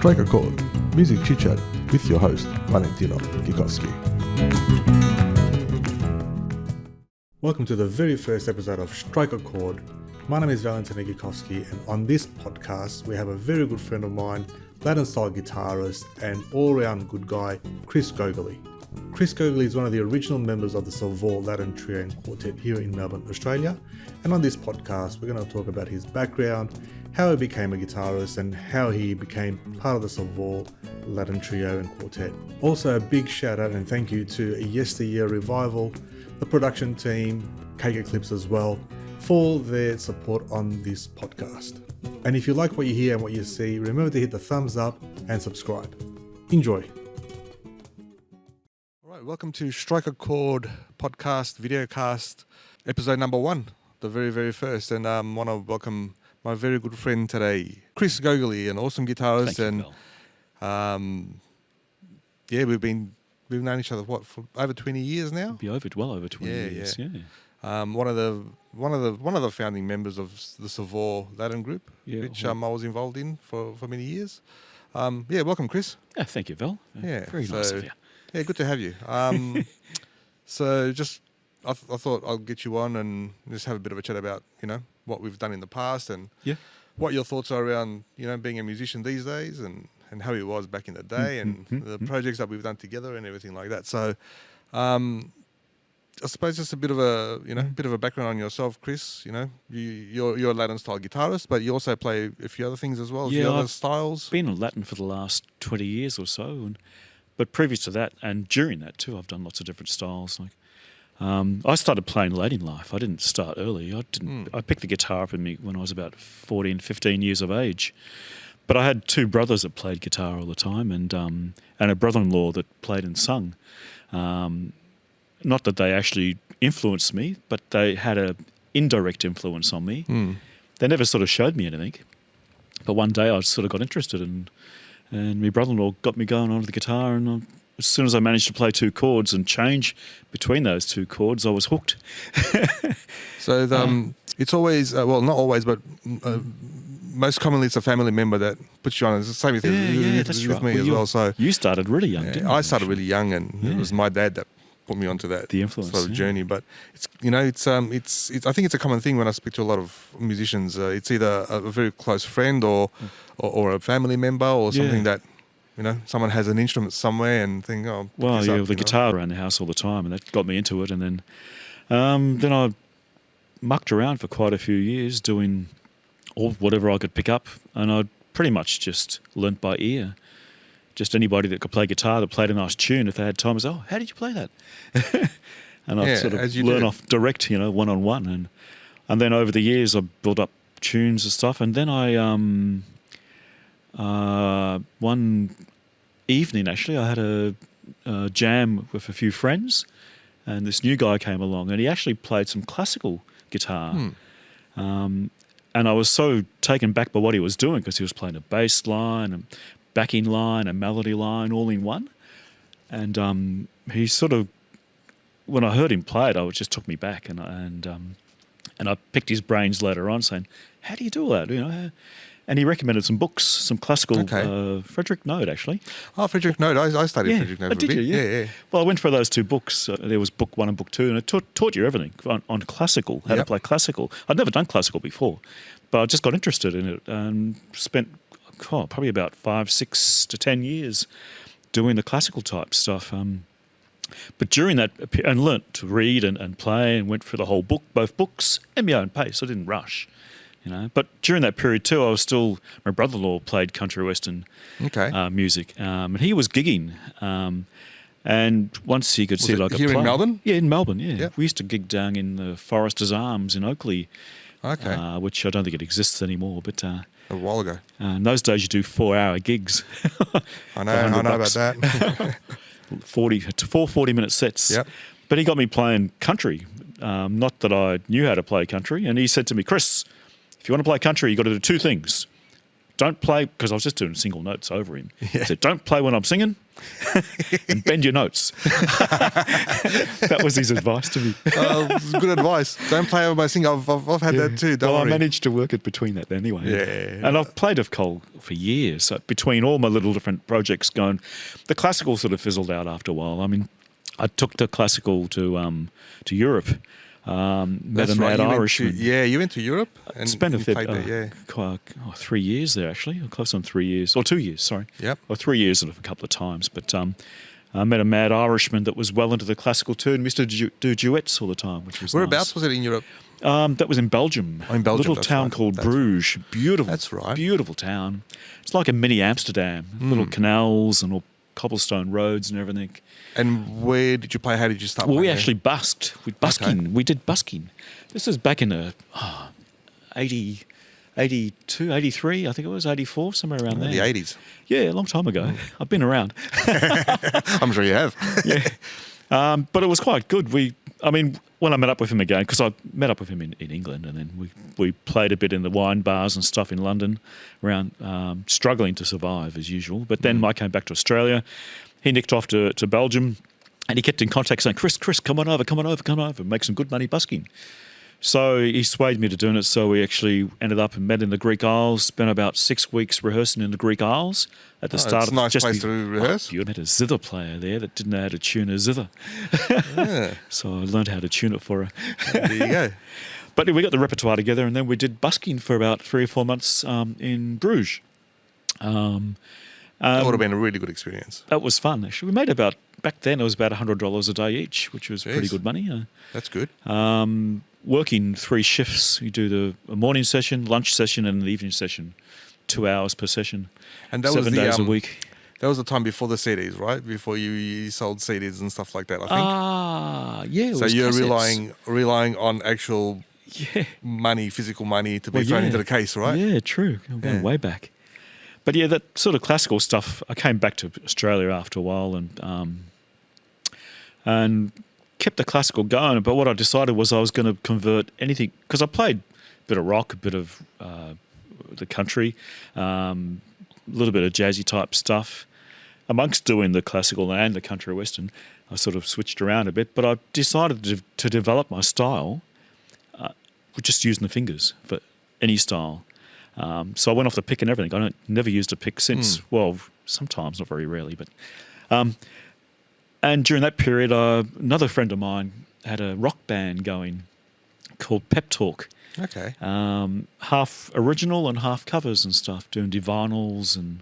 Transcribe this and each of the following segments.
Strike a Chord, Music Chit Chat with your host, Valentino Kikowski. Welcome to the very first episode of Strike a Chord. My name is Valentino Kikowski, and on this podcast, we have a very good friend of mine, Latin style guitarist and all-round good guy, Chris Gogoley. Chris Gogoley is one of the original members of the Salvor Latin Trio and Quartet here in Melbourne, Australia. And on this podcast, we're going to talk about his background, how he became a guitarist, and how he became part of the Salvor Latin Trio and Quartet. Also, a big shout out and thank you to Yesteryear Revival, the production team, KK Clips as well, for their support on this podcast. And if you like what you hear and what you see, remember to hit the thumbs up and subscribe. Enjoy. All right, welcome to Strike a Chord podcast, videocast, episode number 1, the very, very first. And I want to welcome my very good friend today, Chris Gogoley, an awesome guitarist. Thank you, we've known each other for over 20 years now. Well over 20 years. Yeah. One of the founding members of the Salvor Latin group, which I was involved in for many years. Welcome, Chris. Yeah, thank you, Val. Very nice of you. Yeah, good to have you. I thought I'll get you on and just have a bit of a chat about, what we've done in the past and what your thoughts are around, being a musician these days and how it was back in the day and the projects that we've done together and everything like that. So, I suppose just a bit of a background on yourself, Chris. You're a Latin style guitarist, but you also play a few other things as well, a few other styles. Been in Latin for the last 20 years or so, but previous to that and during that too, I've done lots of different styles. I started playing late in life. I didn't start early. I picked the guitar up in me when I was about 14, 15 years of age. But I had two brothers that played guitar all the time, and a brother-in-law that played and sung. Not that they actually influenced me, but they had an indirect influence on me. They never sort of showed me anything. But one day I sort of got interested, and my brother-in-law got me going on the guitar, and as soon as I managed to play two chords and change between those two chords, I was hooked. So it's always, not always, but most commonly it's a family member that puts you on. It's the same with me as well. So you started really young, didn't you? I started really young, and it was my dad that put me onto that sort of journey. But it's I think it's a common thing when I speak to a lot of musicians. It's either a very close friend or a family member or something that someone has an instrument somewhere and think, the guitar around the house all the time, and that got me into it. And then I mucked around for quite a few years doing whatever I could pick up, and I pretty much just learnt by ear. Just anybody that could play guitar, that played a nice tune, if they had time, I was, how did you play that? And I'd sort of learn off direct, one-on-one. And then over the years, I built up tunes and stuff. And then one evening, actually, I had a jam with a few friends, and this new guy came along, and he actually played some classical guitar. And I was so taken back by what he was doing, because he was playing a bass line and backing line and melody line all in one. And he sort of, when I heard him play it, it just took me back, and I picked his brains later on, saying, "How do you do that?" And he recommended some books, some classical. Frederick Node, actually. Oh, Frederick Node. I studied Frederick Node for a bit. Yeah. Well, I went for those two books. There was book 1 and book 2, and it taught you everything on classical, how to play classical. I'd never done classical before, but I just got interested in it and spent probably about 5, 6 to 10 years doing the classical type stuff. But during that, and learnt to read and play, and went through the whole book, both books, at my own pace. I didn't rush. But during that period too, my brother-in-law played country western music, and he was gigging. And once he could see like a play. Here in Melbourne? Yeah, in Melbourne, yeah. Yep. We used to gig down in the Foresters Arms in Oakley, which I don't think it exists ananymore, but a while ago. In those days, you do 4-hour gigs. I know about that. 40-minute sets. Yep. But he got me playing country. Not that I knew how to play country, and he said to me, "Chris, if you want to play country, you've got to do 2 things. don't play, because I was just doing single notes over him. He said, don't play when I'm singing and bend your notes. That was his advice to me. Good advice. Don't play over my singing. I've had that too. Don't worry. I managed to work it between that anyway. Yeah. And I've played of Cole for years. So between all my little different projects going, the classical sort of fizzled out after a while. I mean, I took the classical to Europe. Met a mad Irishman. You went to Europe and spent a you bit, played there, 3 years there actually, close on 3 years, or 2 years, sorry. Yep. Or 3 years a couple of times. But I met a mad Irishman that was well into the classical too, and used to do duets all the time, which was Whereabouts nice. was it in Europe? That was in Belgium. Oh, in Belgium, a little that's town right. called That's Bruges. Beautiful. That's right. Beautiful town. It's like a mini Amsterdam. Little canals and all cobblestone roads and everything. And where did you play? How did you start Well, we playing actually busked. We did busking. This is back in the 80, 82, 83, I think it was, 84, somewhere around there. The 80s. Yeah, a long time ago. I've been around. I'm sure you have. Yeah. But it was quite good. When I met up with him again, because I met up with him in England, and then we played a bit in the wine bars and stuff in London, around struggling to survive as usual. But then I came back to Australia. He nicked off to Belgium, and he kept in contact saying, Chris, come on over, make some good money busking. So he swayed me to doing it. So we actually ended up and met in the Greek Isles, spent about 6 weeks rehearsing in the Greek Isles at the start. It's a nice place to rehearse. You met a zither player there that didn't know how to tune a zither. Yeah. So I learned how to tune it for her. There you go. But we got the repertoire together, and then we did busking for about 3 or 4 months in Bruges. That would have been a really good experience. That was fun, actually. We made back then it was about $100 a day each, which was pretty good money. That's good. Working 3 shifts. You do a morning session, lunch session, and an evening session, 2 hours per session, And that 7 was days a week. That was the time before the CDs, right? Before you sold CDs and stuff like that, I think. Yeah. It So was you're cassettes. relying on actual money, physical money to be thrown into the case, right? Yeah, true. I'm going way back. But yeah, that sort of classical stuff. I came back to Australia after a while and kept the classical going. But what I decided was I was going to convert anything, because I played a bit of rock, a bit of the country, a little bit of jazzy type stuff. Amongst doing the classical and the country western, I sort of switched around a bit. But I decided to develop my style with just using the fingers for any style. So I went off the pick and everything. I never used a pick since. Well, sometimes, not very rarely. But and during that period, another friend of mine had a rock band going called Pep Talk. Okay. Half original and half covers and stuff, doing Divinals and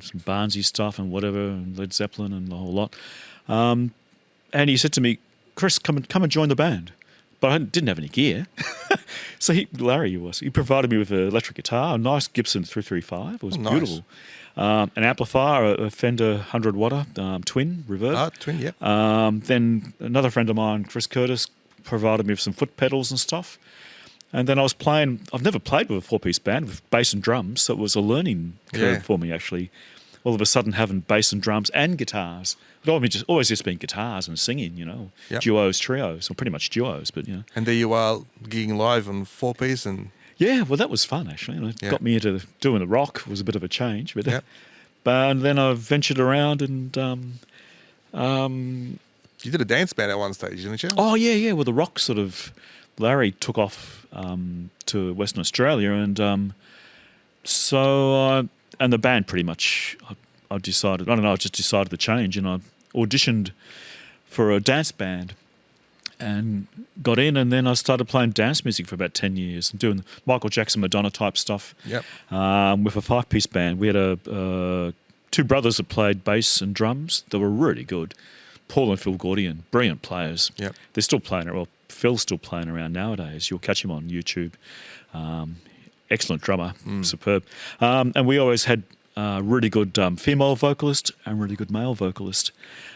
some Barnesy stuff and whatever, and Led Zeppelin and the whole lot. And he said to me, Chris, come and join the band. But I didn't have any gear. So he provided me with an electric guitar, a nice Gibson 335. It was beautiful. An amplifier, a Fender 100 watt twin reverb. Twin, yeah. Then another friend of mine, Chris Curtis, provided me with some foot pedals and stuff. And then I was playing. I've never played with a 4-piece band with bass and drums, so it was a learning curve for me actually. All of a sudden having bass and drums and guitars. It always just been guitars and singing, duos, trios, or pretty much duos, but And there you are gigging live on 4-piece and. Yeah, well, that was fun actually. It got me into doing the rock. It was a bit of a change, but then I ventured around and. You did a dance band at one stage, didn't you? Oh yeah. Well, the rock sort of. Larry took off to Western Australia, and so and the band pretty much. I just decided to change, and I auditioned for a dance band and got in, and then I started playing dance music for about 10 years and doing Michael Jackson, Madonna type stuff. Yep. With a 5-piece band. We had 2 brothers that played bass and drums. They were really good. Paul and Phil Gordian, brilliant players. Yep. They're still playing. Well, Phil's still playing around nowadays. You'll catch him on YouTube. Excellent drummer, superb. And we always had really good female vocalist and really good male vocalist.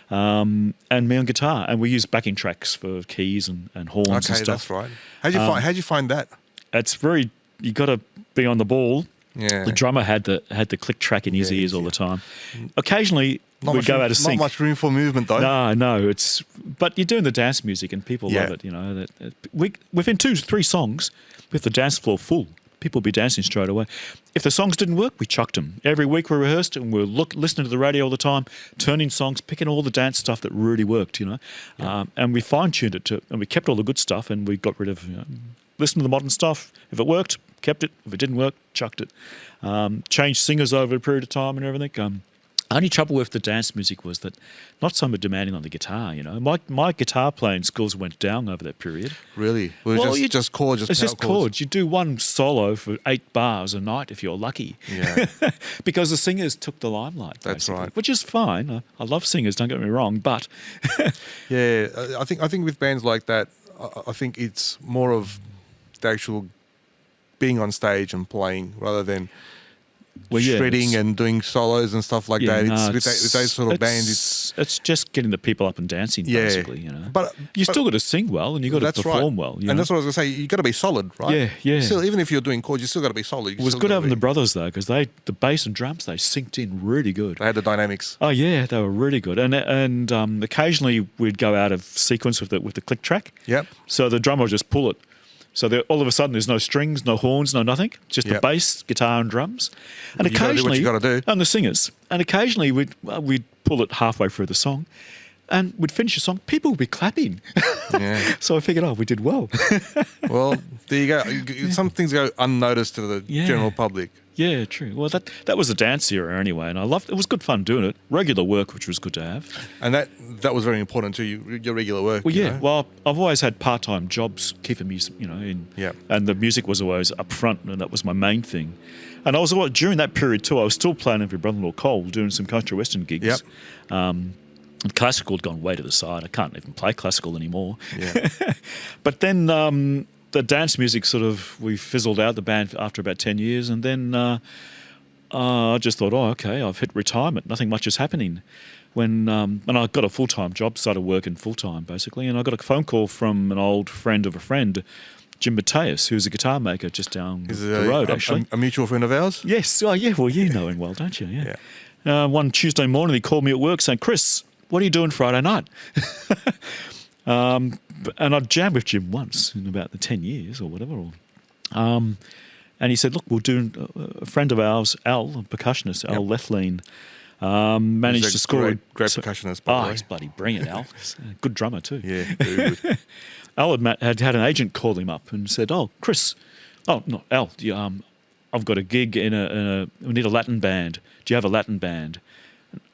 And me on guitar. And we used backing tracks for keys and horns and stuff. Okay, that's right. How'd you find that? It's you got to be on the ball. Yeah. The drummer had the click track in his ears all the time. Occasionally, we'd go out of sync. Not much room for movement, though. No. But you're doing the dance music and people love it. Within 2-3 songs, with the dance floor full, people would be dancing straight away. If the songs didn't work, we chucked them. Every week we rehearsed and we were listening to the radio all the time, turning songs, picking all the dance stuff that really worked, and we fine-tuned it and we kept all the good stuff and we got rid of, listened to the modern stuff. If it worked, kept it. If it didn't work, chucked it. Changed singers over a period of time and everything. Only trouble with the dance music was that not so much demanding on the guitar, My guitar playing skills went down over that period. Really? Well, just chords, It's just chords. You do one solo for 8 bars a night if you're lucky. Yeah. Because the singers took the limelight. That's basically, right. Which is fine. I love singers, don't get me wrong, but... Yeah, I think with bands like that, I think it's more of the actual being on stage and playing rather than... shredding and doing solos and stuff like that. With those sort of bands, it's just getting the people up and dancing, basically. But you still got to sing well and you got to perform well. And that's what I was going to say. You got to be solid, right? Yeah. Still, even if you're doing chords, you still got to be solid. It was good having the brothers though, because the bass and drums they synced in really good. They had the dynamics. Oh yeah, they were really good. And occasionally we'd go out of sequence with the click track. Yep. So the drummer would just pull it. So all of a sudden, there's no strings, no horns, no nothing. Just the bass, guitar, and drums. And You gotta do what you gotta do. And the singers. And occasionally, we'd pull it halfway through the song, and we'd finish the song. People would be clapping. Yeah. So I figured, we did well. Well, there you go. Some things go unnoticed to the general public. Yeah, true. Well, that was a dance era anyway, and I loved it. It was good fun doing it. Regular work, which was good to have. And that was very important to you, your regular work. Well, yeah. Well, I've always had part-time jobs keeping me, and the music was always up front, and that was my main thing. And I was during that period too. I was still playing with your brother-in-law Cole, doing some country western gigs. Yep. And classical had gone way to the side. I can't even play classical anymore. Yeah. But then the dance music we fizzled out the band after about 10 years, and then I just thought, okay, I've hit retirement. Nothing much is happening. And I got a full-time job, started working full-time basically, and I got a phone call from an old friend of a friend, Jim Mateus, who's a guitar maker just down the road, actually. A mutual friend of ours? Yes. Oh, yeah. Well, you know him well, don't you? Yeah. One Tuesday morning, he called me at work saying, Chris, what are you doing Friday night? And I'd jammed with Jim once in about the 10 years or whatever. And he said, look, we'll do a friend of ours, Al, a percussionist, Al Lethlean, managed to score... Great percussionist, by the way. He's bloody brilliant, Al. He's a good drummer too. Yeah, very good. Al had an agent call him up and said, Chris, no, Al, I've got a gig we need a Latin band. Do you have a Latin band?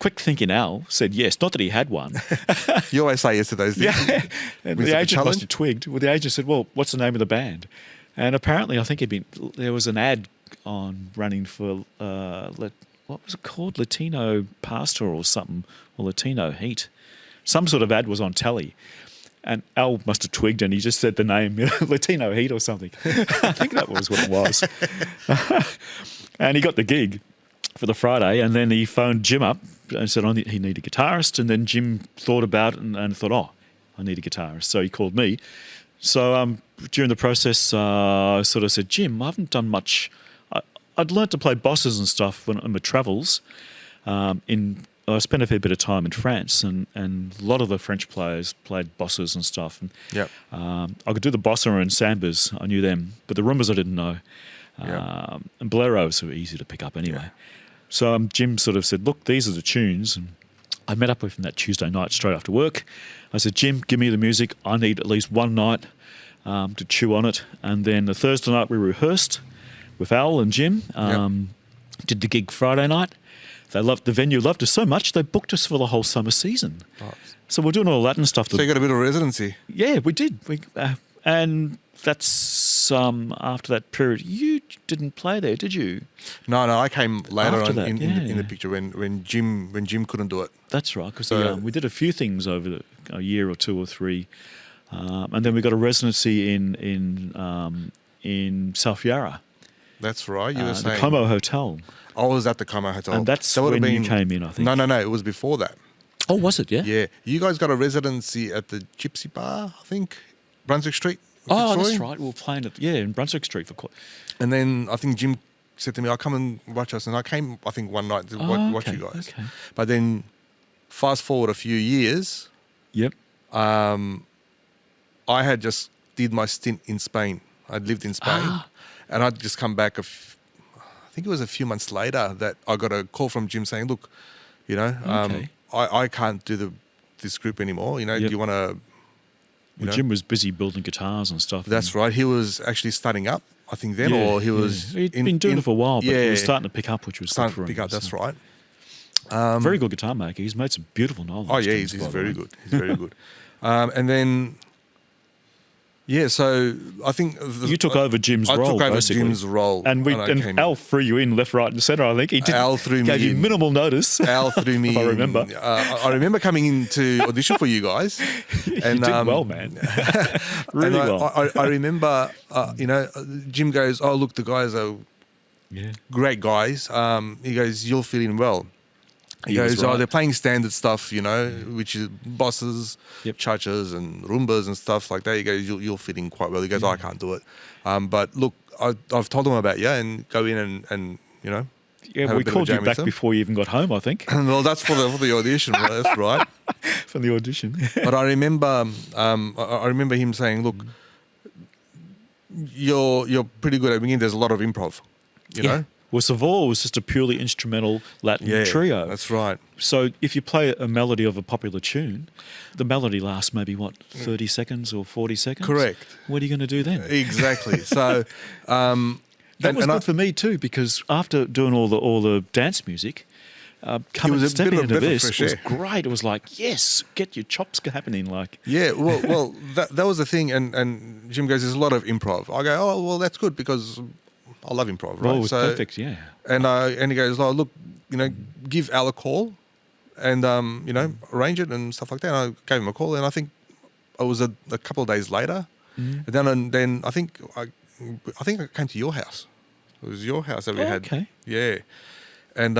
Quick thinking Al said yes, not that he had one. You always say yes to those things. Yeah. And the agent must have twigged. Well, the agent said, well, what's the name of the band? And apparently I think there was an ad running for, what was it called? Latino Pastor or something, or Latino Heat. Some sort of ad was on telly. And Al must have twigged and he just said the name, Latino Heat or something. I think that was what it was. And he got the gig for the Friday, and then he phoned Jim up and said he needed a guitarist, and then Jim thought about it and thought, I need a guitarist. So he called me. So during the process, I sort of said, Jim, I haven't done much. I'd learnt to play bosses and stuff on my travels. I spent a fair bit of time in France, and a lot of the French players played bosses and stuff. And, I could do the bossa and sambas. I knew them, but the rumbas I didn't know. And boleros were easy to pick up anyway. Yeah. So Jim sort of said, look, these are the tunes. And I met up with him that Tuesday night straight after work. I said, Jim, give me the music. I need at least one night to chew on it. And then the Thursday night we rehearsed with Al and Jim. Did the gig Friday night. The venue loved us so much they booked us for the whole summer season. Nice. So we're doing all Latin stuff. So you got a bit of residency? Yeah, we did. And that's after that period. You didn't play there, did you? No, I came later after on in the picture when Jim couldn't do it. That's right, because we did a few things over a year or two or three, and then we got a residency in South Yarra. That's right. You were saying the Como Hotel. I was at the Como Hotel. And that's when you came in, I think. No. It was before that. Oh, was it? Yeah? Yeah. You guys got a residency at the Gypsy Bar, I think, Brunswick Street. Oh, that's right. We were playing in Brunswick Street for quite... And then I think Jim said to me, I'll come and watch us. And I came, I think, one night to watch you guys. Okay. But then fast forward a few years. Yep. I had just did my stint in Spain. I'd lived in Spain. And I'd just come back, I think it was a few months later that I got a call from Jim saying, look, you know, Okay. I can't do this group anymore. You know, Yep. do you want to... Well, Jim was busy building guitars and stuff. That's right. He was actually starting up, I think then, or he was... He'd been doing it for a while, but he was starting to pick up, which was good starting for to him. pick up, that's so. right. Very good guitar maker. He's made some beautiful knowledge. Oh, yeah, tunes, he's by the very way. good. He's very good. And then, yeah, so I think... You took over Jim's I role, took over basically. Jim's role. And I came in. Al threw you in left, right and centre, I think. He did, Al threw me gave you in. minimal notice. Al threw me If I remember. in. I remember coming in to audition for you guys. And, you did well, man. Really and well. I remember, you know, Jim goes, oh, look, the guys are Yeah. great guys. He goes, you'll fit in well. He He was goes, oh, right. they're playing standard stuff, you know, which is bosses, Yep. chachas and rumbas and stuff like that. He goes, you'll fit in quite well. He goes, I can't do it. But look, I've told him about you and go in and you know. Yeah, have a we bit of a called you jam with back them. before you even got home, I think, Well, that's for the audition. That's right. from the audition. But I remember, I remember him saying, "Look, you're pretty good at beginning. There's a lot of improv, you know." Well, Savoy was just a purely instrumental Latin trio. That's right. So if you play a melody of a popular tune, the melody lasts maybe, 30 seconds or 40 seconds? Correct. What are you going to do then? Exactly. So That was good for me too, because after doing all the dance music, coming was a stepping bit of into a breath of this fresh was air. great. It was like, yes, get your chops happening. Like, yeah, well, that was the thing. And Jim goes, "There's a lot of improv." I go, "Oh, well, that's good because I love improv." Right? oh, it was perfect. Yeah. And he goes, "Oh, look, you know, give Al a call, and you know, arrange it and stuff like that." And I gave him a call, and I think it was a couple of days later, and then I think I came to your house. It was your house that we had. Okay. Yeah, and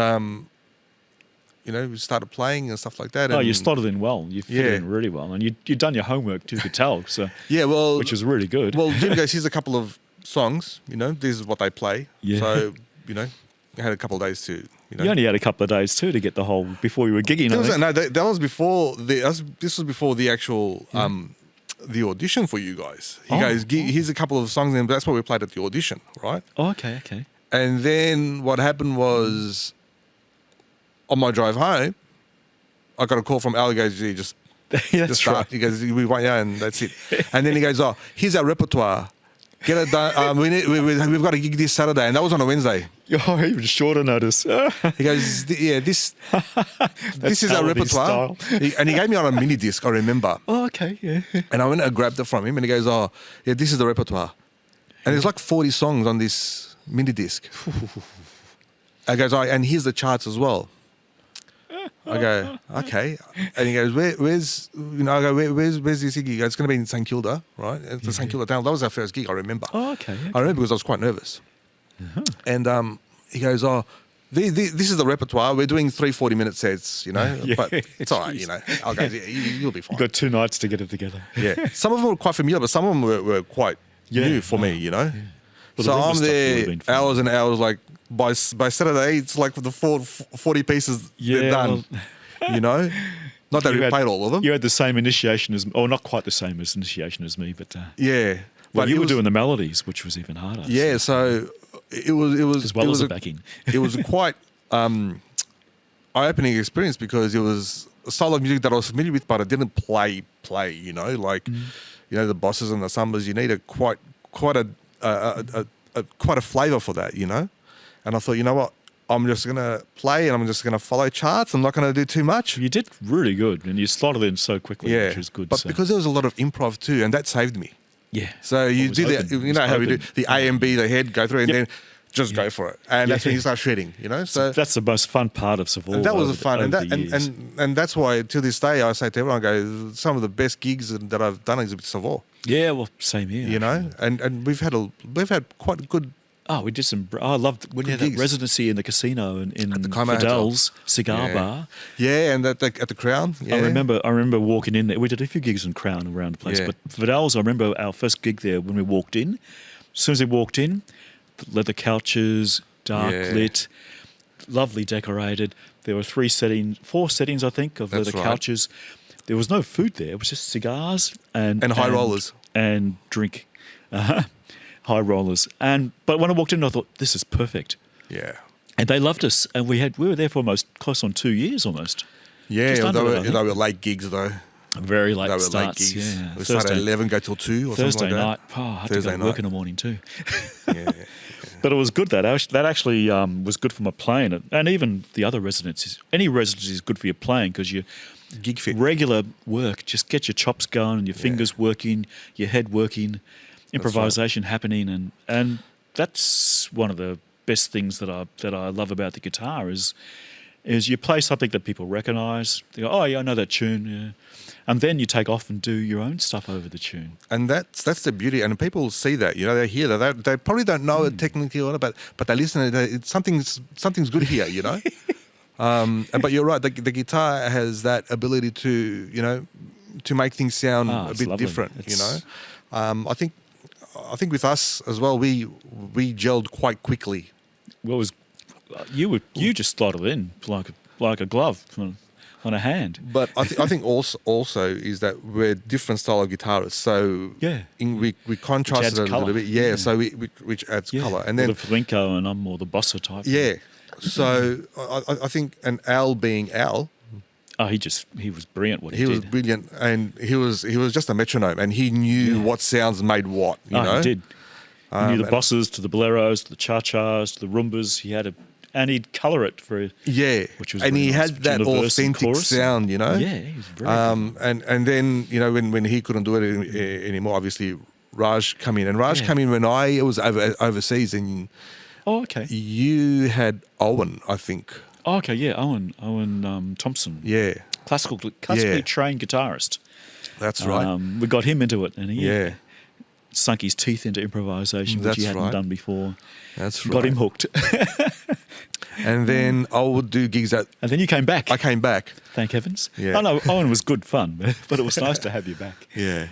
you know, we started playing and stuff like that. Oh, and you slotted in well. You fit Yeah. in really well, and you'd done your homework too, you could tell. So, yeah, well, which was really good. Well, Jim goes, "Here's a couple of songs. You know, this is what they play." Yeah. So you know, I had a couple of days to you know. you only had a couple of days too to get the whole before you were gigging. There I was, think. no, that was before this was before the actual the audition for you guys. He Oh. goes, "Here's a couple of songs," and that's what we played at the audition, right? Oh, okay. And then what happened was, on my drive home, I got a call from Al. He goes, "You just Yeah, that's start." right. He goes, "We want you," and that's it. And then he goes, "Oh, here's our repertoire. Get it done. We've got a gig this Saturday," and that was on a Wednesday. Oh, even shorter notice. He goes, "Yeah, this is our Aladdin's repertoire." style. And he gave me on a mini disc, I remember. Oh, okay. Yeah. And I went and grabbed it from him, and he goes, "Oh, yeah, this is the repertoire." And there's like 40 songs on this mini disc. I goes, "Oh, and here's the charts as well." I go, "Okay." And he goes, "Where's you know?" I go, "Where's this gig?" He goes, "It's going to be in St Kilda, right? It's the St Kilda town." That was our first gig, I remember. Oh, okay. I remember because I was quite nervous. And he goes, "Oh, this is the repertoire. We're doing 3 40-minute sets, you know, Yeah. but it's all right, you know." I'll go, "Yeah, you'll be fine." You got 2 nights to get it together. Yeah, some of them were quite familiar, but some of them were quite new for me, you know. Well, the So rumba I'm stuff would have there been fun. hours and hours. Like by Saturday, it's like the 40 pieces they're Yeah, done. You know, not that You we had- played all of them. You had the same initiation as, or not quite the same as initiation as me, but Yeah, well, you it were was- doing the melodies, which was even harder. Yeah, so it was as well it as was the a- backing. It was a quite eye-opening experience because it was a style of music that I was familiar with, but I didn't play. You know, like you know the bosses and the sambas. You need quite a flavour for that. You know, and I thought, you know what, I'm just gonna play and I'm just gonna follow charts. I'm not gonna do too much. You did really good, and you slotted in so quickly, Yeah, which was good. but so. because there was a lot of improv too, and that saved me. yeah, So you It was do open. that, It you was know how we do open. the A and B, the head, go through, and Yep. then just go for it, and that's when you start shredding. You know, so that's the most fun part of Savoy. and that was over the fun, and over that the years. and that's why to this day I say to everyone, I go, some of the best gigs that I've done is with Savoy. yeah, well, same here. You know, and we've had quite a good. Oh, we did some. I loved when you had Good that gigs. residency in the casino in the Como Fidel's Cigar Yeah. Bar. Yeah, and at the Crown. Yeah. I remember walking in there. We did a few gigs in Crown around the place, Yeah. but Fidel's, I remember our first gig there when we walked in. As soon as we walked in, the leather couches, dark Yeah. lit, lovely decorated. There were 4 settings, I think, of That's leather right. couches. There was no food there. It was just cigars and And high rollers. and drink. high rollers. But when I walked in, I thought, this is perfect. Yeah. And they loved us. And we were there for almost close on 2 years almost. Yeah, Just they under it, I think. were late gigs though. Very late They were starts. late gigs. Yeah. We started at 11, go till 2 or Thursday something like night. that. Oh, I had Thursday to go to work night. in the morning too. Yeah. But it was good. That actually was good for my playing. And even the other residencies. Any residency is good for your playing because you Gig fit. regular work, just get your chops going and your fingers working, your head working, improvisation happening, and that's one of the best things that I love about the guitar is you play something that people recognise. They go, oh yeah, I know that tune, yeah. And then you take off and do your own stuff over the tune. And that's the beauty, and people see that. You know, they hear that. They probably don't know it technically, or but they listen. And something's good here. You know. But you're right. The guitar has that ability to make things sound a bit lovely. different. You know, I think with us as well, we gelled quite quickly. What was you just slotted in like a glove on a hand. But I think also is that we're different style of guitarists. So Yeah. we contrasted adds it a little colour. bit. Yeah. So which adds colour, and then the flamenco, and I'm more the bossa type. yeah. So I think, and Al being Al, Oh, he was brilliant. What he he was did. brilliant, and he was just a metronome, and he knew what sounds made what. You know, He did. He knew the and- bosses to the boleros, to the cha-chas, to the rumbas. And he'd colour it for Yeah, which was and really he nice, had that between the verse and authentic chorus. sound. You know. Yeah, he was very good. And then when he couldn't do it anymore, obviously Raj come in, and Raj Yeah. came in when I was overseas, and Oh, okay. you had Owen, I think. Oh, okay, yeah, Owen Thompson. Yeah, Classically Yeah. trained guitarist. that's right. We got him into it, and he Yeah. sunk his teeth into improvisation, which That's he hadn't right. done before. That's right. Got him hooked. And then I would do gigs at. And then you came back. I came back. Thank heavens. Yeah. Oh, no, Owen was good fun, but it was nice to have you back. Yeah.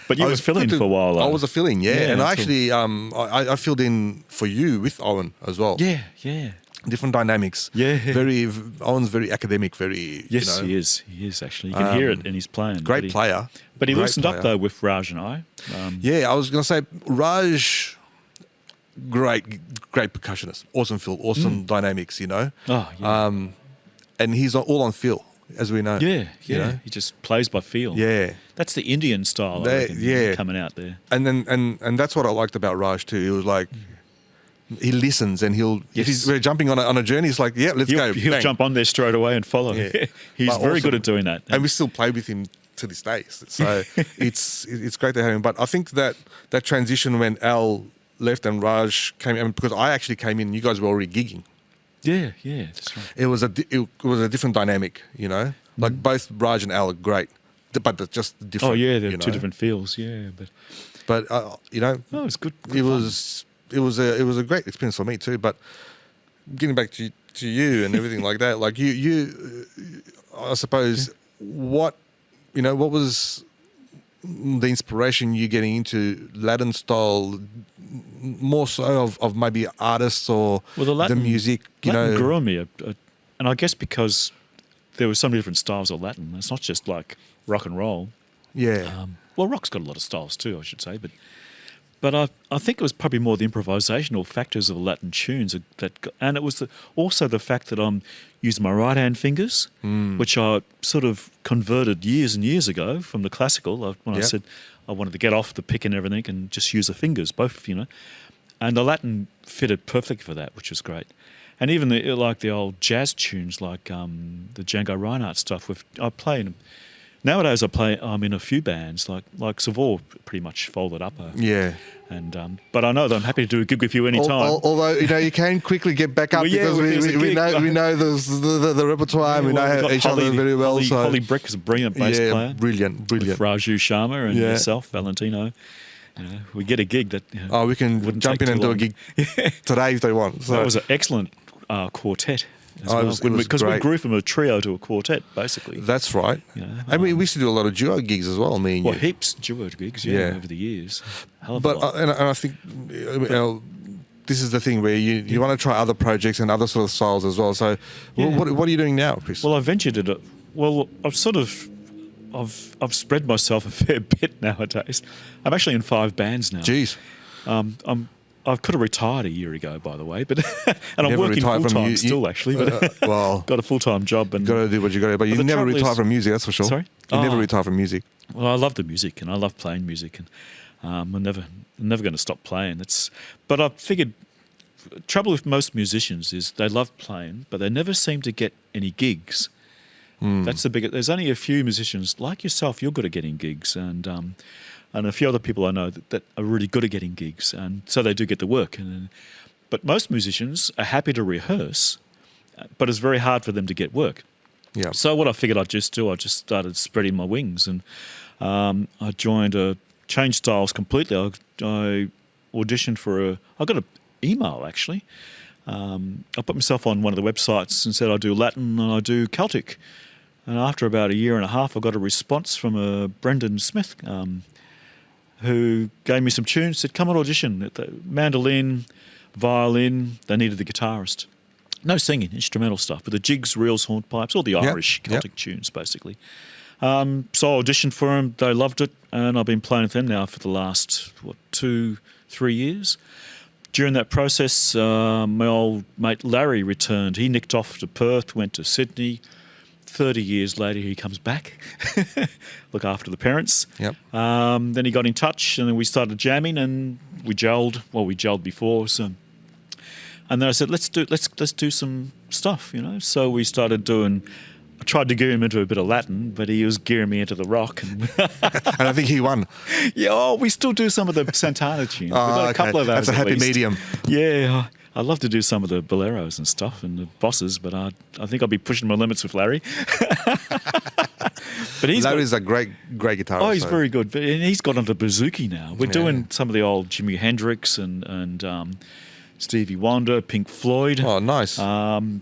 But you I were was filling good to- for a while. I though. was a filling, yeah. Yeah, And I that's actually, I filled in for you with Owen as well. Yeah, yeah. Different dynamics. Yeah. Owen's very academic, very, Yes, he is. He is, actually. You can hear it in his playing. great player. But he Great loosened up, player. though, with Raj and I. Yeah, I was going to say, Raj, great percussionist. Awesome feel, awesome dynamics, you know. Oh, yeah. And he's all on feel, as we know. yeah. you know? He just plays by feel. Yeah. That's the Indian style, I They- reckon, yeah. coming out there. And then and that's what I liked about Raj too. He was like, he listens, and Yes. we're jumping on a journey. He's like, yeah, let's go. He'll Bang. jump on there straight away and follow. Yeah. He's But very also- good at doing that. And we still play with him to this day. So it's great to have him. But I think that transition when Al left and Raj came in, because I actually came in, you guys were already gigging. yeah, that's right. It was a different dynamic, you know. Like both Raj and Al are great, but they're just different. Oh, yeah, they're you two know? different feels, yeah. But But you know, oh, it's good. it was a great experience for me too. But getting back to you and everything like that, like you I suppose what was the inspiration you getting into Latin style, more so of maybe artists or Well, the Latin music, Latin grew on me, and I guess because there were so many different styles of Latin. It's not just like rock and roll. yeah, Well, rock's got a lot of styles too, I should say, but I think it was probably more the improvisational factors of the Latin tunes and it was also the fact that I'm using my right hand fingers, which I sort of converted years and years ago from the classical when I Yeah. said I wanted to get off the pick and everything and just use the fingers, both, and the Latin fitted perfectly for that, which was great. And even the old jazz tunes, like the Django Reinhardt stuff. I play in nowadays. I'm in a few bands, like Savoy, pretty much folded up. yeah. And but I know that I'm happy to do a gig with you anytime. Although you can quickly get back up Well, yeah, because if there's a we gig, know the repertoire, and we Well, we've know got each other very well. Holly, so Holly Brick is a brilliant bass yeah, player. brilliant. With Raju Sharma and Yeah. yourself, Valentino. We get a gig that. Oh, we can wouldn't jump take in and too do a long. gig today if they want. So That was an excellent quartet. As Oh, it well. was- it was Because we great. grew from a trio to a quartet, basically. that's right. You know, And we used to do a lot of duo gigs as well. Me and Well, you. heaps duo gigs, Yeah. over the years. Hell of a But lot. and I think this is the thing where you want to try other projects and other sort of styles as well. So Yeah. what are you doing now, Chris? Well, I ventured it. Well, I've spread myself a fair bit nowadays. I'm actually in 5 bands now. Jeez. I could have retired a year ago, by the way, but and I'm Never working retired full from time still, actually. But well, got a full time job, and got to do what you got to do. But you the never trouble retire is- from music, that's for sure. Sorry? You never Oh. retire from music. well, I love the music, and I love playing music, and I'm never going to stop playing. But I figured. Trouble with most musicians is they love playing, but they never seem to get any gigs. That's the biggest. There's only a few musicians like yourself. You're good at getting gigs, and a few other people I know that are really good at getting gigs, and so they do get the work. But most musicians are happy to rehearse, but it's very hard for them to get work. Yeah. So what I figured I'd just do, I just started spreading my wings, and I changed styles completely. I auditioned I got an email actually. I put myself on one of the websites and said I do Latin and I do Celtic. And after about a year and a half, I got a response from Brendan Smith, who gave me some tunes, said, come on audition. The mandolin, violin, they needed the guitarist. No singing, instrumental stuff, but the jigs, reels, hornpipes, all the Irish Celtic tunes, basically. So I auditioned for them, they loved it, and I've been playing with them now for the last, 2-3 years. During that process, my old mate Larry returned. He nicked off to Perth, went to Sydney. 30 years later, he comes back, look after the parents. Yep. Then he got in touch, and then we started jamming, and we gelled. Well, we gelled before, so. And then I said, let's do some stuff, you know. So we started doing. I tried to gear him into a bit of Latin, but he was gearing me into the rock. And And I think he won. yeah, we still do some of the Santana tunes. We've got a couple of those. That's a at happy least. medium. Yeah, I love to do some of the boleros and stuff and the bosses, but I think I'll be pushing my limits with Larry. But Larry's a great guitarist. he's so- very good. And he's got onto bouzouki now. We're doing some of the old Jimi Hendrix and Stevie Wonder, Pink Floyd. Oh, nice.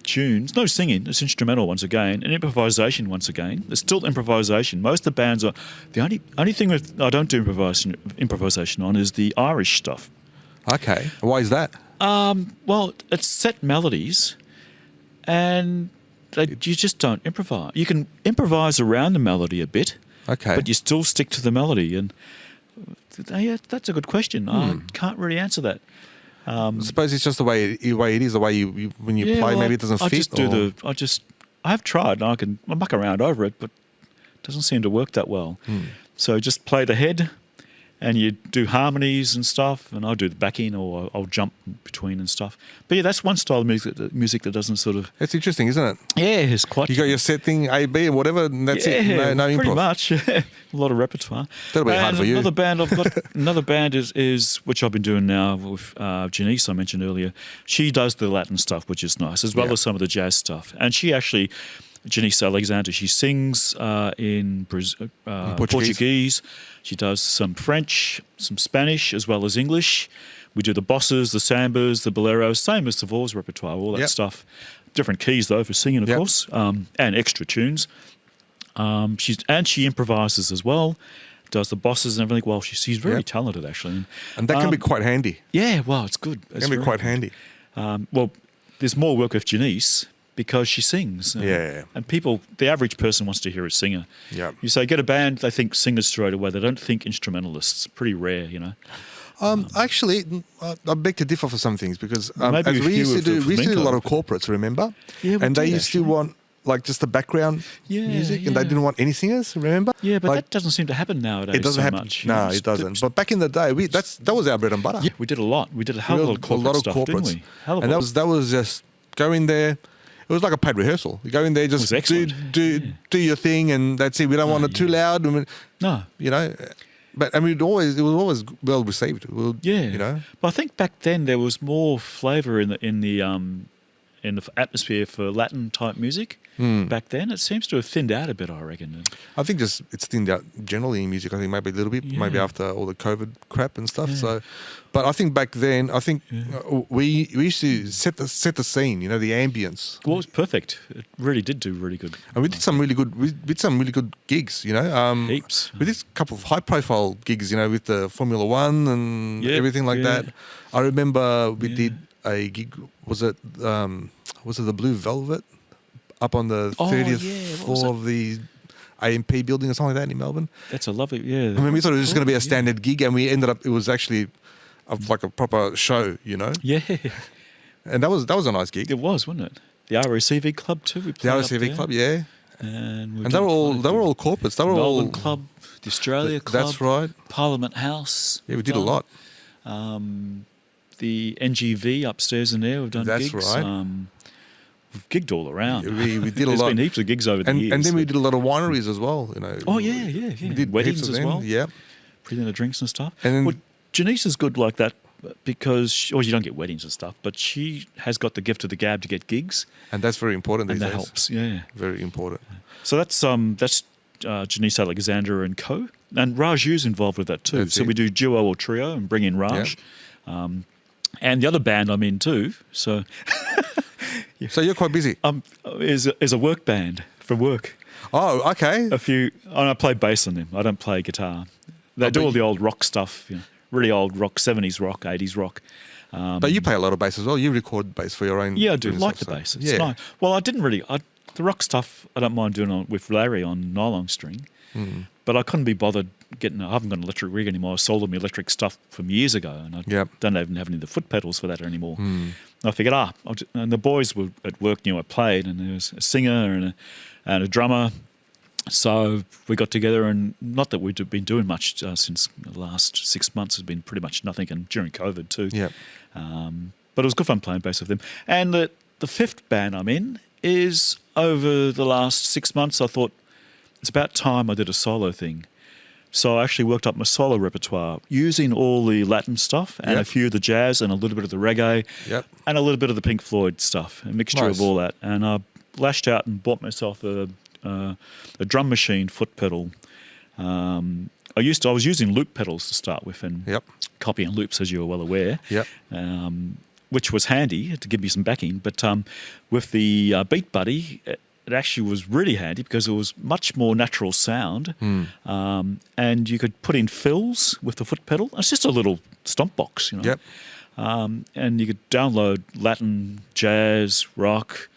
Tunes. No singing. It's instrumental once again, and improvisation once again. There's still improvisation. Most of the bands are the only thing I don't do improvisation on is the Irish stuff. Okay. Why is that? Well, it's set melodies, and you just don't improvise. You can improvise around the melody a bit, Okay. but you still stick to the melody. And yeah, that's a good question. I can't really answer that. I suppose it's just the way it is, the way you when you play, well, maybe it doesn't I fit. just I have tried, and I muck around over it, but it doesn't seem to work that well. So just play the head, and you do harmonies and stuff, and I'll do the backing, or I'll jump between and stuff. But yeah, that's one style of music that doesn't sort of. It's interesting, isn't it? Yeah, it's quite. You got your set thing, A, B, and whatever, and that's it. No pretty improv. much. A lot of repertoire. That'll be hard And for you. Another band I've got. Another band is which I've been doing now with Janice. I mentioned earlier. She does the Latin stuff, which is nice, as well as some of the jazz stuff. And she actually, Janice Alexander, she sings in Portuguese. She does some French, some Spanish, as well as English. We do the bosses, the sambas, the boleros, same as Savoy's repertoire, all that stuff. Different keys though for singing, of course, and extra tunes. She improvises as well, does the bosses and everything. Well, she's very talented actually, And that can be quite handy. yeah. Well, it's good. It can be quite handy. Well, there's more work with Janice because she sings. And the average person wants to hear a singer. Yeah. You say get a band, they think singers straight away. They don't think instrumentalists. Pretty rare, you know. Actually, I beg to differ for some things because Maybe as a we few used to of the do, a flamenco, lot of but- corporates, remember? Yeah, we and they did, used to actually. want like just the background music, and they yeah. didn't want any singers. Remember? Yeah, but Like, that doesn't seem to happen nowadays. it doesn't so happen. much. No, it doesn't. But back in the day, that was our bread and butter. Yeah, we did a lot. We did a hell We of a did lot of corporate stuff, didn't we? Hell of and a that was just go in there. It was like a paid rehearsal. You go in there, just was excellent. do your thing, and that's it. We don't want it too loud. I mean, No. you know. But I mean, it was always well received. Yeah, you know. But I think back then there was more flavour in the atmosphere for Latin type music. Back then, it seems to have thinned out a bit. I reckon. I think just it's thinned out generally in music. I think maybe a little bit, maybe Yeah. after all the COVID crap and stuff. So, but I think back then, I think we used to set the scene. You know, the ambience. Well, it was perfect. It really did do really good. And we did some really good gigs. You know, Heaps. We did a couple of high profile gigs. You know, with the Formula One and Yep, everything like yeah. that. I remember we did a gig. Was it the Blue Velvet up on the 30th yeah, what was floor of the AMP building or something like that in Melbourne? That's a lovely. Yeah. I mean, we thought it was just going to be a standard gig, and we ended up. It was actually of like a proper show, you know. Yeah, And that was a nice gig. it was, wasn't it? The RACV Club too. We The played up RSCV there. Club, yeah. And And they were all corporates. They were all Melbourne Club, the Australia Club. That's right. Parliament House. Yeah, we we've did a done. lot. The NGV upstairs in there, we've done That's gigs. right. We've gigged all around. We did a There's lot. been heaps of gigs over the years. And then we did a lot of wineries as well, you know. Oh, yeah. We did Weddings heaps of as them, well. Yeah. Putting in the drinks and stuff. And then- well, Janice is good like that because, you don't get weddings and stuff, but she has got the gift of the gab to get gigs, And that's very important and these that days. helps. Yeah. Very important. So that's Janice Alexander and co. And Raj U's involved with that too. That's so it. we do duo or trio and bring in Raj. And the other band I'm in too. So So you're quite busy. is a work band for work. Oh, okay. And I play bass on them. I don't play guitar. They do but all the old rock stuff, really old rock, 70s rock, 80s rock. But you play a lot of bass as well. You record bass for your own. Yeah, I do and like stuff, the so- bass. It's Yeah. nice. Well, I didn't really. The rock stuff I don't mind doing with Larry on nylon string, but I couldn't be bothered getting. I haven't got an electric rig anymore. I sold all my electric stuff from years ago, and I Yep. don't even have any of the foot pedals for that anymore. I figured, and the boys were at work knew I played, and there was a singer and a drummer. So we got together, and not that we've been doing much since the last 6 months. Has been pretty much nothing, and during COVID too. Yeah. But it was good fun playing bass with them. And the fifth band I'm in is over the last 6 months, I thought it's about time I did a solo thing. So I actually worked up my solo repertoire using all the Latin stuff and Yep. a few of the jazz and a little bit of the reggae Yep. and a little bit of the Pink Floyd stuff, a mixture Nice. of all that. And I lashed out and bought myself a drum machine foot pedal. I was using loop pedals to start with and Yep. copying loops, as you are well aware. Yep. Which was handy to give me some backing. But with the Beat Buddy, it actually was really handy because it was much more natural sound, and you could put in fills with the foot pedal. It's just a little stomp box, Yep. And you could download Latin, jazz, rock,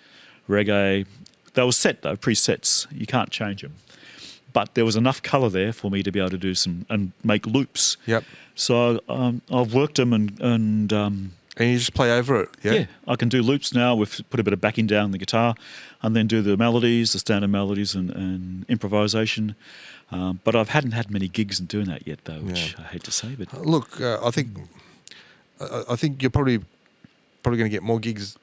reggae. They were set though, presets. You can't change them. But there was enough colour there for me to be able to do some and make loops. Yep. So I've worked them and And you just play over it. Yeah. yeah, I can do loops now with put a bit of backing down the guitar and then do the melodies, the standard melodies and improvisation. But I hadn't had many gigs in doing that yet though, which I hate to say. But Look, I think you're probably going to get more gigs.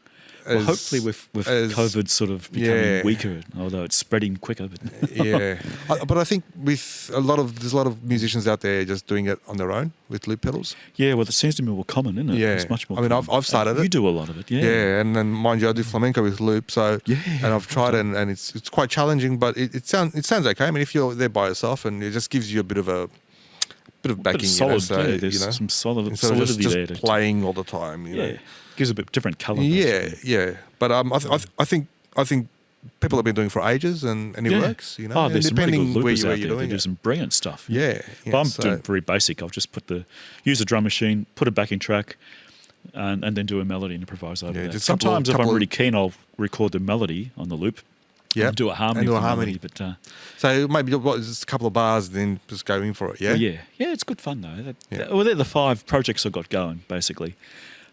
well, hopefully with COVID sort of becoming weaker, although it's spreading quicker. But Yeah. But I think there's a lot of musicians out there just doing it on their own with loop pedals. yeah, well, it seems to be more common, isn't it? Yeah. It's much more I mean, common. I've started You it. do a lot of it, yeah. Yeah, and then mind you, I do flamenco with loop, so Yeah, and I've tried it, and it's quite challenging, but it sounds okay. I mean, if you're there by yourself, and it just gives you a bit of backing, But it's solid, so, yeah, there's some solidity instead of just there. playing all the time. You Yeah, know. gives a bit different colour. Yeah, yeah. But I think people have been doing it for ages, and it works. You know, Oh, and there's some really depending good where loopers you're out there. They doing do it. some brilliant stuff. Yeah, But I'm so- doing very basic. I'll just use a drum machine, put a backing track, and then do a melody and improvise over Yeah, that. just Sometimes if couple I'm of- really keen, I'll record the melody on the loop. Yeah, and do a harmony. and do a with the harmony. melody, But So maybe just a couple of bars, then just go in for it. Yeah, yeah, it's good fun though. Yeah. Well, they're the 5 projects I've got going basically.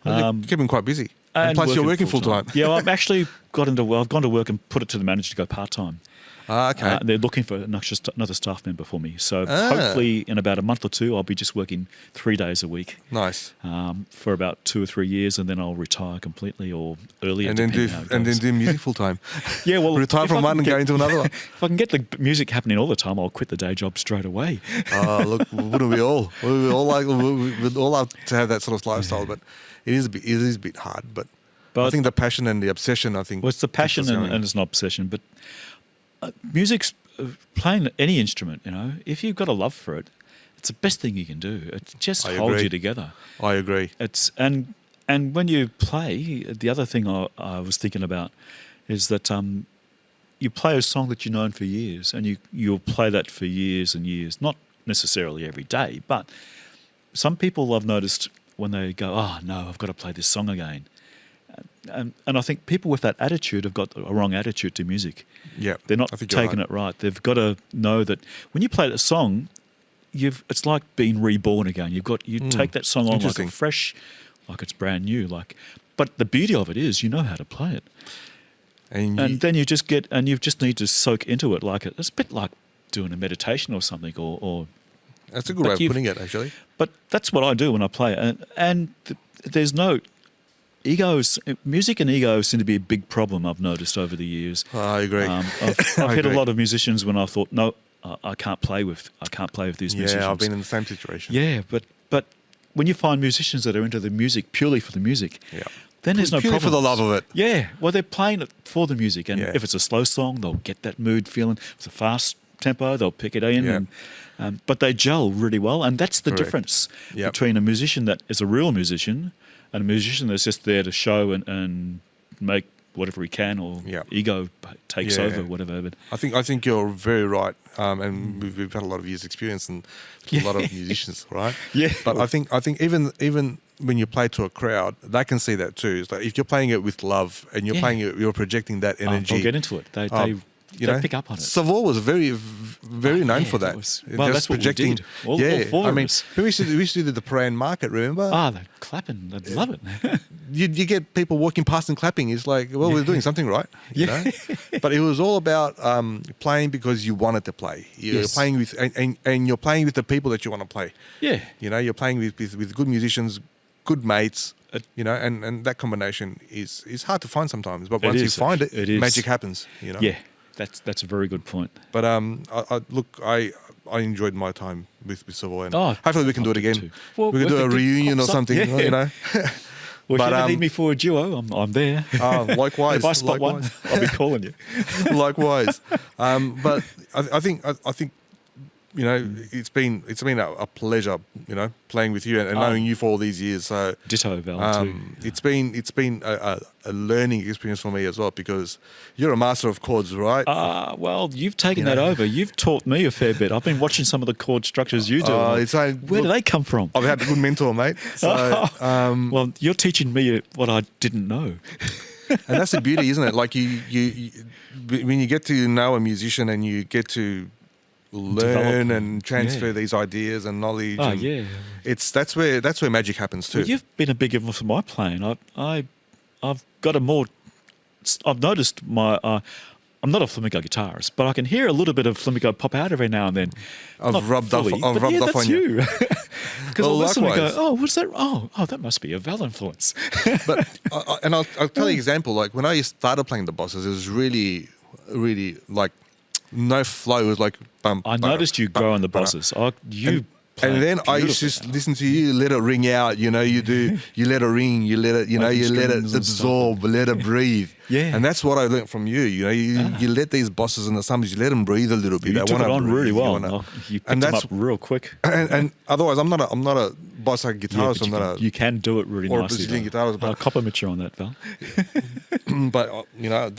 Well, you're keeping quite busy. And plus, you're working full time. Yeah, I've actually I've gone to work and put it to the manager to go part time. Okay. They're looking for another staff member for me. So hopefully in about a month or two, I'll be just working 3 days a week Nice. for about 2 or 3 years, and then I'll retire completely or earlier. And then do music full time. yeah, well, Retire if from I one can and go into another one. If I can get the music happening all the time, I'll quit the day job straight away. Oh, look, wouldn't we all? We'd all love to have that sort of lifestyle, but it is a bit hard. But I think the passion and the obsession. I think. Well, it's the passion and it's an obsession, but music's playing any instrument. If you've got a love for it, it's the best thing you can do. It just I holds agree. you together. I agree. It's and when you play, the other thing I was thinking about is that you play a song that you've known for years, and you'll play that for years and years. Not necessarily every day, but some people I've noticed when they go, "Oh no, I've got to play this song again." And I think people with that attitude have got a wrong attitude to music. Yeah, They're not I think you're taking right. it right. They've got to know that when you play the song, it's like being reborn again. You take that song on like Interesting. a fresh, like it's brand new. But the beauty of it is you know how to play it, And, and then you just need to soak into it. Like it's a bit like doing a meditation or something, or that's a good but way of you've- putting it, actually. But that's what I do when I play, there's no egos. Music and ego seem to be a big problem I've noticed over the years. I agree. I've I hit a agree. lot of musicians when I thought, no, I can't play with these musicians. Yeah, I've been in the same situation. Yeah, but when you find musicians that are into the music purely for the music, Yeah. then there's no Purely problem. for the love of it. Yeah, well, they're playing it for the music, and Yeah. if it's a slow song, they'll get that mood feeling. If it's a fast tempo, they'll pick it in. Yeah. But they gel really well, and that's the Correct. difference Yep. between a musician that is a real musician and a musician that's just there to show and make whatever he can, or Yep. ego takes Yeah. over, whatever. But I think you're very right, and we've had a lot of years' experience and a lot of musicians, right? Yeah. But I think even when you play to a crowd, they can see that too. It's like if you're playing it with love and you're Yeah. playing it, you're projecting that energy. they'll get into it. They pick up on it. Savoy was very known yeah, for that. that was- Just well, that's what we did. All four I of mean, us. we used to do the Paran Market. Remember? They're clapping. They'd love it. You get people walking past and clapping. It's like, well, we're doing something right, you know. But it was all about playing because you wanted to play. You're Yes. playing with and you're playing with the people that you want to play. Yeah. You know, you're playing with good musicians, good mates. You know, and that combination is hard to find sometimes. But once you is, find it, it is. magic happens. You know. Yeah, that's a very good point. But I enjoyed my time with Savoy, and Oh, hopefully we can do it I did again. too. Well, we can do if a it reunion or pops up, something. yeah. You know. Well, But, if you ever need me for a duo, I'm there. Likewise. If I spot likewise. one, I'll be calling you. Likewise. But I think you know it's been a pleasure, you know, playing with you and knowing you for all these years. So Ditto, Val, too. it's been a learning experience for me as well, because you're a master of chords, right? Well, you've taken You that know. over. You've taught me a fair bit. I've been watching some of the chord structures you do. I'm like, where do they come from? I've had a good mentor, mate. So, Well, you're teaching me what I didn't know. and that's the beauty, isn't it? Like you when you get to know a musician and you get to learn Develop. and transfer Yeah. these ideas and knowledge. Oh, and yeah. that's where magic happens too. Well, you've been a big influence for my playing. I've got a more. I've noticed my. I'm not a flamenco guitarist, but I can hear a little bit of flamenco pop out every now and then. I've Not rubbed off- fully, I've but rubbed yeah, off that's on you. you. Because Well, I listen and go, likewise. oh, what's that? Oh, that must be a Val influence. But I'll tell you an example. Like when I started playing the bosses, it was really like no flow. It was like bum. I noticed you grow on the bosses. You play And then I used to beautifully just now. listen to you, let it ring out. You know, you let it ring, you let it, you know, Like you let it strings and stuff. absorb, let it breathe. Yeah. And that's what I learned from you. You know, you let these bosses and the summers, you let them breathe a little bit. You They took it wanna on breathe, really well. wanna- You picked and them that's up real quick. and otherwise, I'm not a bossa Yeah, guitarist. but I'm not you can do it really or a nicely. Brazilian though. guitarist, but- I'll compliment you on that, Val. but you know,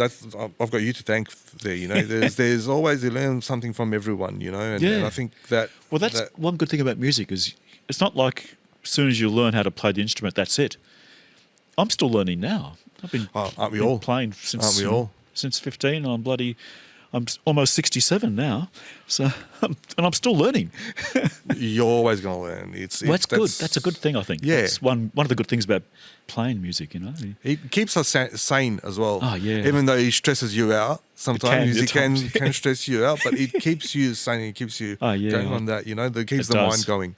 I've got you to thank there. You know, there's always you learn something from everyone. You know, and Yeah. I think that Well, that's one good thing about music is it's not like as soon as you learn how to play the instrument, that's it. I'm still learning now. I've been, aren't we been all? playing since Aren't we all? since 15. I'm almost 67 now, so and I'm still learning. you're always going to learn. Well, that's good. That's a good thing, I think. Yeah. That's one of the good things about playing music. You know. It keeps us sane as well. Oh, yeah. Even though it stresses you out, sometimes at it times. can stress you out, but it keeps you sane. It keeps you Oh, yeah. going on that. You know, that keeps It the does. mind going.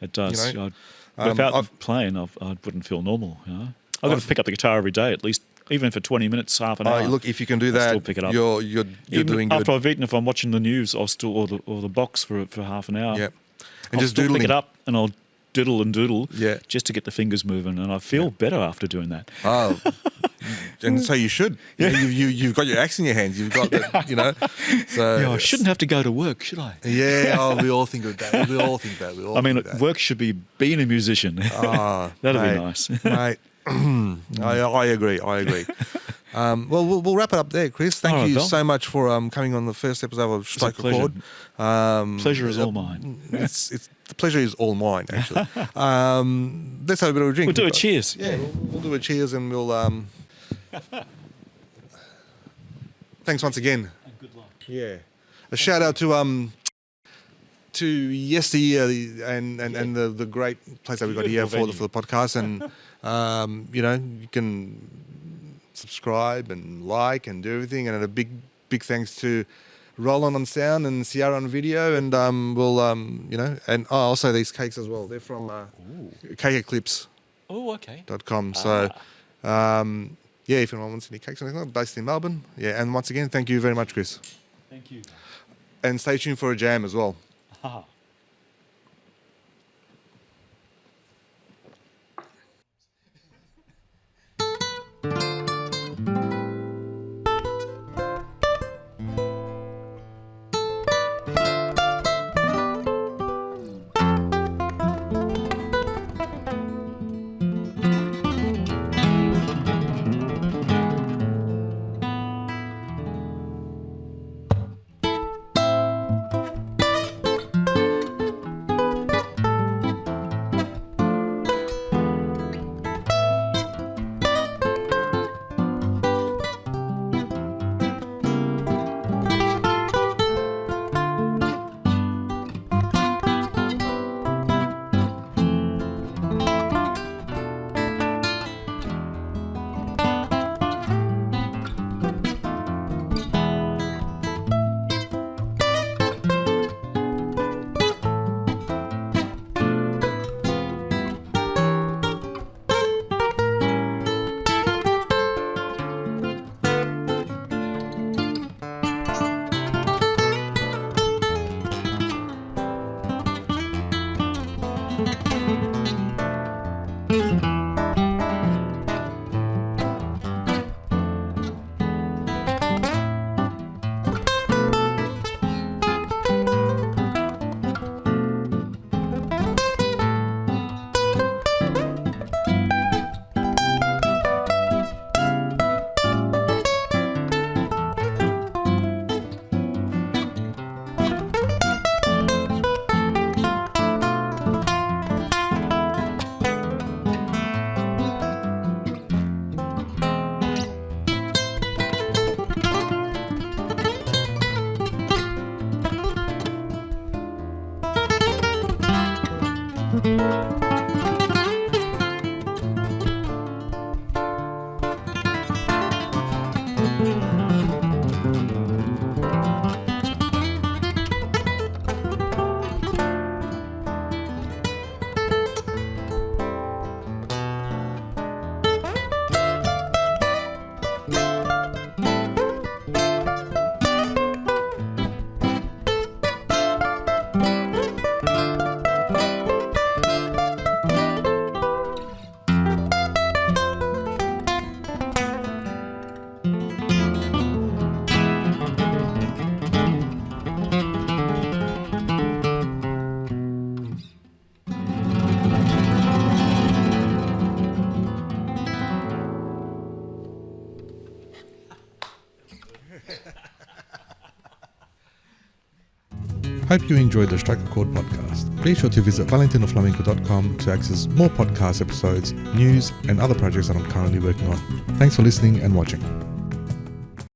It does. You know, Without I've- playing, I wouldn't feel normal. You know, I've got to pick up the guitar every day, at least, even for 20 minutes, half an hour. Look, if you can do I'll that, still pick it up. you're Even doing after good. I've eaten, if I'm watching the news, I'll still or the box for half an hour. Yeah, and I'll just still doodling. pick it up and I'll diddle and doodle. Yeah. just to get the fingers moving, and I feel better after doing that. Oh, and so you should. Yeah, you've got your axe in your hands. You've got the, you know. So Yeah, I shouldn't have to go to work, should I? Yeah, we all think of that. We all think that. We all. I mean, think that. work should be being a musician. Ah, That'd mate, be nice. mate. I agree. Well, we'll wrap it up there, Chris. Thank All right, you Val. so much for coming on the first episode of Strike a pleasure. Chord. Pleasure is all mine. It's the pleasure is all mine, actually. Let's have a bit of a drink. We'll do a cheers. Yeah, we'll do a cheers and we'll. Thanks once again. Good luck. Yeah. A shout out to to yesteryear and the great place that we got here for the podcast, and you can subscribe and like and do everything, and a big thanks to Roland on sound and Sierra on video, and we'll and also these cakes as well. They're from cakeeclipse.com. Oh, okay. So if anyone wants any cakes or anything, based in Melbourne. Yeah, and once again, thank you very much, Chris. Thank you. And stay tuned for a jam as well. Hope you enjoyed the Strike a Chord podcast. Be sure to visit valentinoflamenco.com to access more podcast episodes, news, and other projects that I'm currently working on. Thanks for listening and watching.